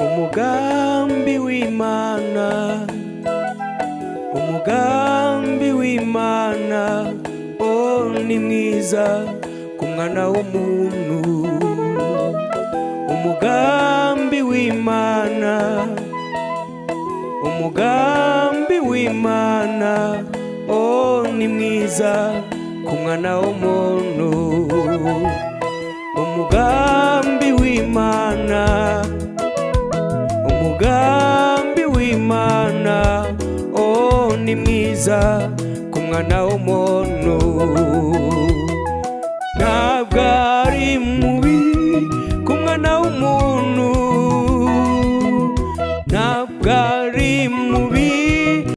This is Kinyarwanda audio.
Umugambi w'Imana, umugambi w'Imana, oh ni mwiza ku mwana w'umuntu. Umugambi w'Imana, umugambi w'Imana, oh ni mwiza ku mwana w'umuntu. Umugambi w'Imana, umugambi w'Imana, oh ni mwiza ku mwana w'umuntu. Ntabwo ari mubi ku mwana w'umuntu, ntabwo